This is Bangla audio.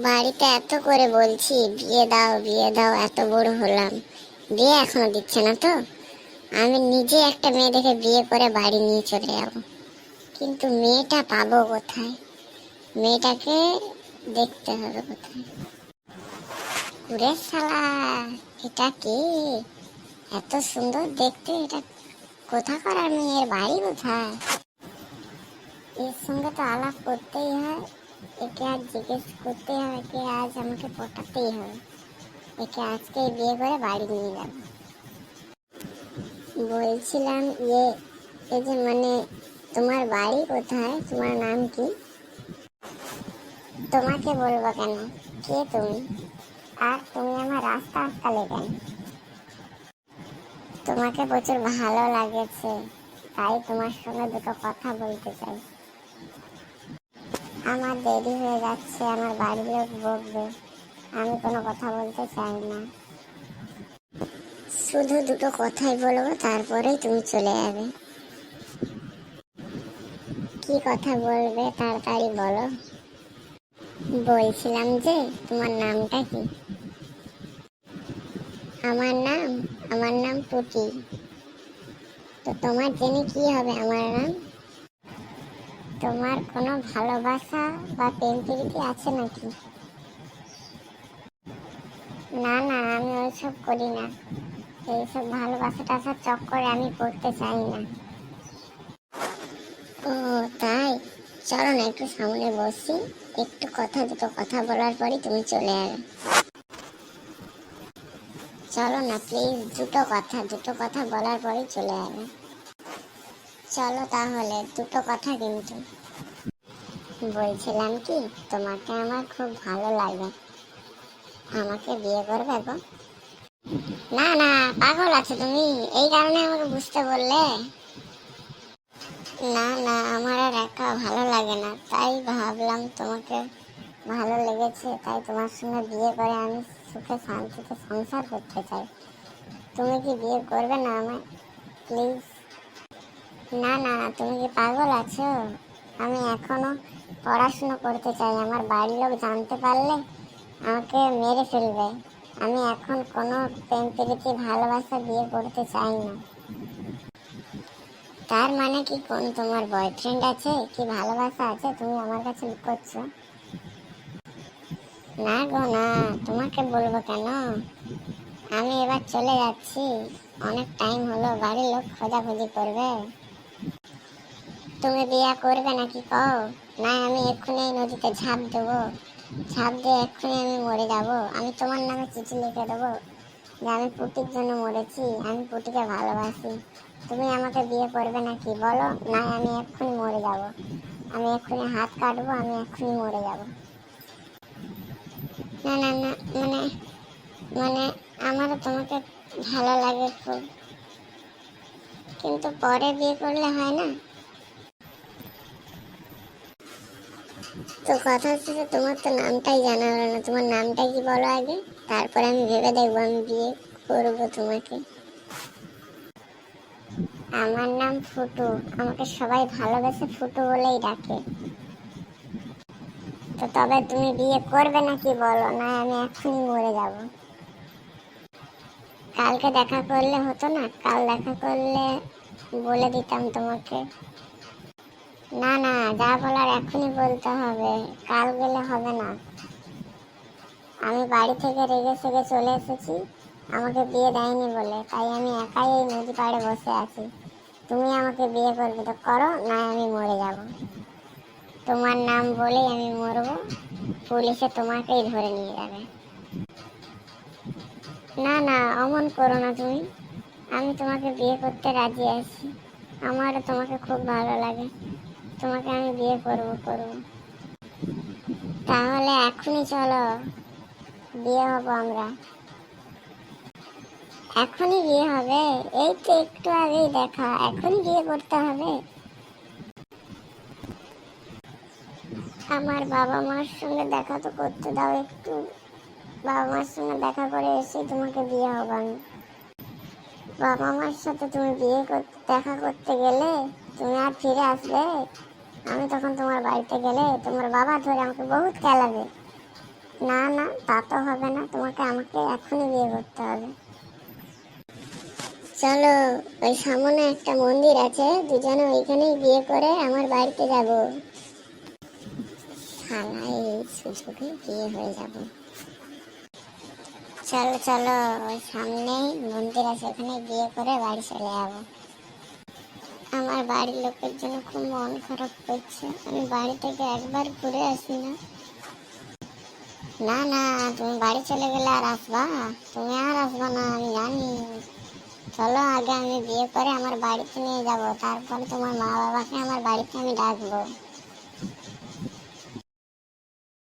বাড়িতে এত করে বলছি বিয়ে দাও বিয়ে দাও, এত বড় হলাম, বিয়ে এখনো দিচ্ছে না তো। আমি নিজে একটা মেয়ে দেখে বিয়ে করে বাড়ি নিয়ে চলে যাব, কিন্তু মেয়েটা পাবো কোথায়? মেয়েটাকে দেখতে হবে কোথায়। ওরে শালা, এটা কে? এত সুন্দর দেখতে, এটা কোথাকার মেয়ের বাড়ি কোথায়? এর সঙ্গে তো আলাপ করতেই হয়, একে আজ জিজ্ঞেস করতেই হবে, একে আজ আমাকে পটাতেই হবে, একে আজকেই বিয়ে করে বাড়ি নিয়ে যাব। বলছিলাম এই যে মানে তোমার বাড়ি কোথায়, তোমার নাম কি? তোমাকে বলবো কেন, কে তুমি? আর তুমি আমার রাস্তা আটকালে কেন? তোমাকে প্রচুর ভালো লাগেছে, তাই তোমার সঙ্গে দুটো কথা বলতে চাই। আমার দেরি হয়ে যাচ্ছে, আমার বাড়ির লোক বকবে, আমি কোনো কথা বলতে চাই না। শুধু দুটো কথাই বলবো, তারপরেই তুমি চলে যাবে। কি কথা বলবে তাড়াতাড়ি বলো। বলছিলাম যে তোমার নামটা কি? আমার নাম টুটি। তো তোমার জেনে কি হবে আমার নাম? তোমার কোনো ভালোবাসা বা প্রেম প্রীতি আছে নাকি? না না, আমি ওইসব করি না, এইসব ভালোবাসা টাসার চক্করে আমি পড়তে চাই না। ও তাই, চলো না একটু সামনে বসি, একটু দুটো কথা বলার পরই তুমি চলে যাবে। চলো না প্লিজ, দুটো কথা বলার পরই চলে যাবে। চলো তাহলে, দুটো কথা কিন্তু। বলছিলাম কি, তোমাকে আমার খুব ভালো লাগে, আমাকে বিয়ে করবে গো? না না, পাগল আছো তুমি, এই কারণে আমাকে বুঝতে বললে? না না, আমার আর একা ভালো লাগে না, তাই ভাবলাম তোমাকে ভালো লেগেছে, তাই তোমার সঙ্গে বিয়ে করে আমি সুখে শান্তিতে সংসার করতে চাই। তুমি কি বিয়ে করবে না আমায়, প্লিজ? না না, তুমি কি পাগল আছো? আমি এখনো পড়াশুনো করতে চাই, আমার বাড়ির লোক জানতে পারলে আমাকে মেরে ফেলবে। আমি এখন কোনো প্রেম প্রীতি ভালোবাসা বিয়ে করতে চাই না। তার মানে কি, কোন তোমার বয়ফ্রেন্ড আছে কি, ভালোবাসা আছে, তুমি আমার কাছে লুকোচ্ছ? না গো না, তোমাকে বলবো কেন, আমি এবার চলে যাচ্ছি, অনেক টাইম হলো, বাড়ির লোক খোঁজাখুঁজি করবে। তুমি বিয়ে করবে নাকি কও, না আমি এক্ষুনি এই নদীতে ঝাঁপ দেবো, ঝাঁপ দিয়ে এক্ষুনি আমি মরে যাব, আমি তোমার নামে চিঠি লিখে দেবো যে আমি পুটির জন্য মরেছি, আমি পুটিকে ভালোবাসি। তুমি আমাকে বিয়ে করবে নাকি বলো, না আমি এক্ষুনি মরে যাব, আমি এক্ষুনি হাত কাটবো, আমি এক্ষুনি মরে যাব। না না না, মানে মানে আমারও তোমাকে ভালো লাগে খুব, কিন্তু পরে বিয়ে করলে হয় না? তো কথা হচ্ছে যে তোমার তো নামটাই জানা হলো না, তোমার নামটা কি বলো আগে, তারপরে আমি ভেবে দেখবো আমি বিয়ে করবো তোমাকে। আমার নাম ফুটু, আমাকে সবাই ভালোবেসে ফুটু বলেই ডাকে। তো তবে তুমি বিয়ে করবে নাকি বলো, না আমি এখনই মরে যাব? কালকে দেখা করলে হতো না, কাল দেখা করলে বলে দিতাম তোমাকে। না না, যা বলার এখনই বলতে হবে, কাল গেলে হবে না। আমি বাড়ি থেকে রেগে সেগে চলে এসেছি আমাকে বিয়ে দেয়নি বলে, তাই আমি একাই এই নদী পাড়ে বসে আছি। তুমি আমাকে বিয়ে করবে তো করো, না আমি মরে যাব। তোমার নাম বলেই আমি মরবো, পুলিশে তোমাকেই ধরে নিয়ে যাবে। না না, অমন করো না তুমি, আমি তোমাকে বিয়ে করতে রাজি আছি, আমারও তোমাকে খুব ভালো লাগে, তোমাকে আমি বিয়ে করব। তাহলে এখনই চলো, বিয়ে হবো আমরা। এখনই বিয়ে হবে? এই তো একটু আগেই দেখা, এখনই বিয়ে করতে হবে? আমার বাবা মার সঙ্গে দেখা তো করতে দাও একটু, বাবা মার সঙ্গে দেখা করে এসে তোমাকে বিয়ে হবে আমি। বাবা মার সাথে তুমি বিয়ে করতে দেখা করতে গেলে তুমি আর ফিরে আসবে? আমি তখন তোমার বাড়িতে গেলে তোমার বাবা ধরে আমাকে বহুত খেলাবে। না না, তা তো হবে না, তোমাকে আমাকে এখনই বিয়ে করতে হবে। চলো, ওই সামনে একটা মন্দির আছে, দুজনে ওইখানেই বিয়ে করে আমার বাড়িতে যাব। শালা, এই সুযোগে বিয়ে হয়ে যাব। চলো চলো, ওই সামনেই মন্দির আছে, ওখানে বিয়ে করে বাড়ি চলে যাবো। আমার বাড়ির লোকের জন্য খুব মন খারাপ করছে, আমি বাড়ি থেকে একবার ঘুরে আসি না। না না, তুমি বাড়ি চলে গেলে আর আসবা? তুমি আর আসবা না আমি জানি। চলো, আগে আমি বিয়ে করে আমার বাড়িতে নিয়ে যাব, তারপর তোমার মা বাবাকে আমার বাড়িতে আমি ডাকবো।